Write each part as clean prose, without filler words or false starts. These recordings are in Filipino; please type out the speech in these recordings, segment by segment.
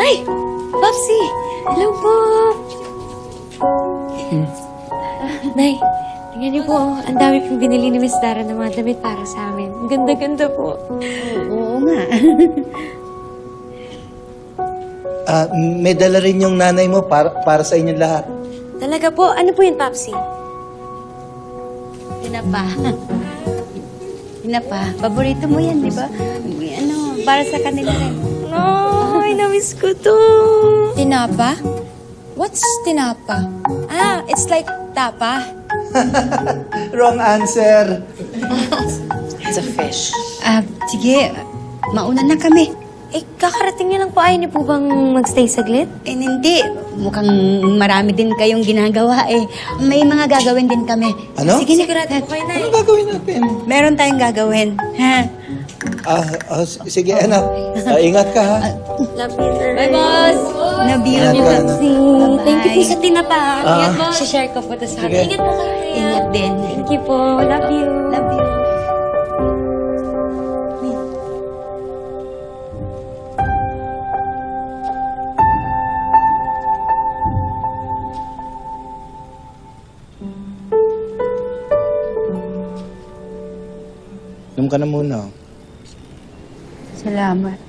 Ay! Popsi! Hello po! Nay, tingnan niyo po, ang dami pong binili ni Miss Dara ng mga damit para sa amin. Ang ganda-ganda po. Oo nga. May dala rin yung nanay mo para sa inyong lahat. Talaga po? Ano po yun, Popsi? Tinapa. Tinapa. Paborito mo yan, di ba? Ano, para sa kanila rin. Ay, na-miss ko to. Tinapa? What's tinapa? Ah, it's like tapa. Wrong answer. It's a fish. Sige. Mauna na kami. Eh, kakarating niyo lang po. Ayaw niyo po bang magstay saglit? Hindi. Mukhang marami din kayong ginagawa eh. May mga gagawin din kami. Ano? Sige na. Sigurado po kayo, Nay. Ano gagawin natin? Meron tayong gagawin. Ha? Sige, anak. Ingat ka, ha? Love you, Nay. Bye, boss! Nabiyo Ingat niyo. ka, anak. Thank you po sa tinapa. Ingat po. Share ko po to sa Sige. Ingat po kayo. Ingat din. Thank you po. Love you. Love you. Inom ka na muna. Salamat.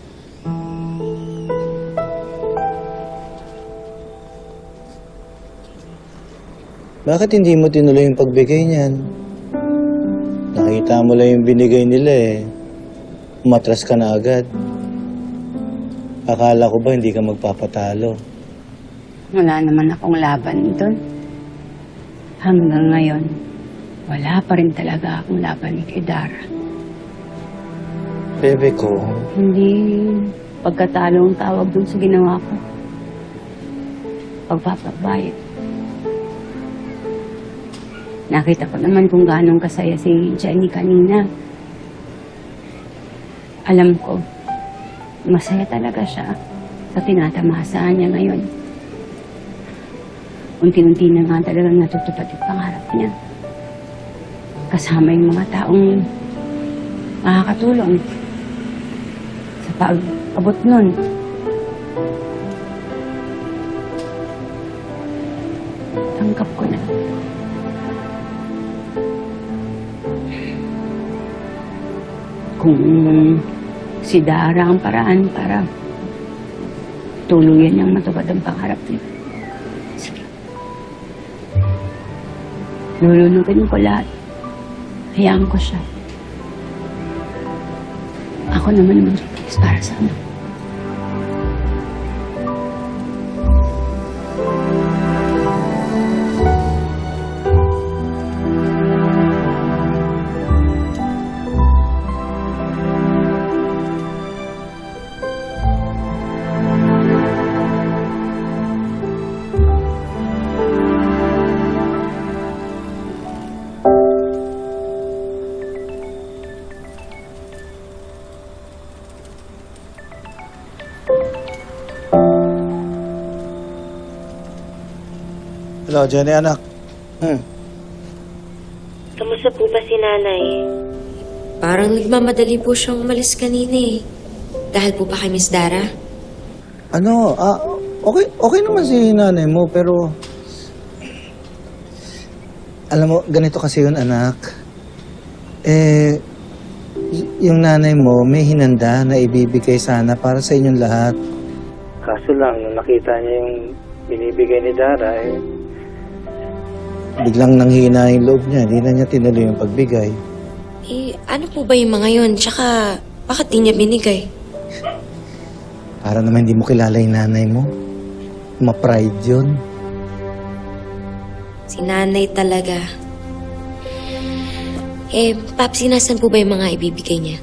Bakit hindi mo tinuloy yung pagbigay niyan? Nakita mo lang yung binigay nila eh. Umatras ka na agad. Akala ko ba hindi ka magpapatalo? Wala naman akong laban doon. Hanggang ngayon, wala pa rin talaga akong laban kay Dara. Bebe ko, Hindi pagkatalo ang tawag doon sa ginawa ko. Pagpapabayad. Nakita ko naman kung gaano kasaya si Jenny kanina. Alam ko, masaya talaga siya sa tinatamasaan niya ngayon. Unti-unti na nga talagang natutupad yung pangarap niya. Kasama yung mga taong makakatulong sa pag-abot nun. Tanggap ko na. Kung si Dara ang paraan para tuluyan niyang matupad ang pangarap niya. Sige. Lulunugin ko lahat. Hayaan ko siya. Ako naman mag-release para sa anak. hello, Jenny, anak. Kamusta po ba si Nanay? Parang nagmamadali po siyang umalis kanina eh. Dahil po ba kay Miss Dara? Okay naman si nanay mo, pero... Alam mo, ganito kasi yun, anak. Yung nanay mo may hinanda na ibibigay sana para sa inyong lahat. Kaso lang, nung nakita niya yung binibigay ni Dara, biglang nanghina yung loob niya. Hindi na niya tinuloy yung pagbigay. Eh, ano po ba yung mga yun? Tsaka, bakit di niya binigay? Para naman hindi mo kilala yung nanay mo. Ma-pride yun. Si Nanay talaga. Eh, Papsi, nasan po ba yung mga ibibigay niya?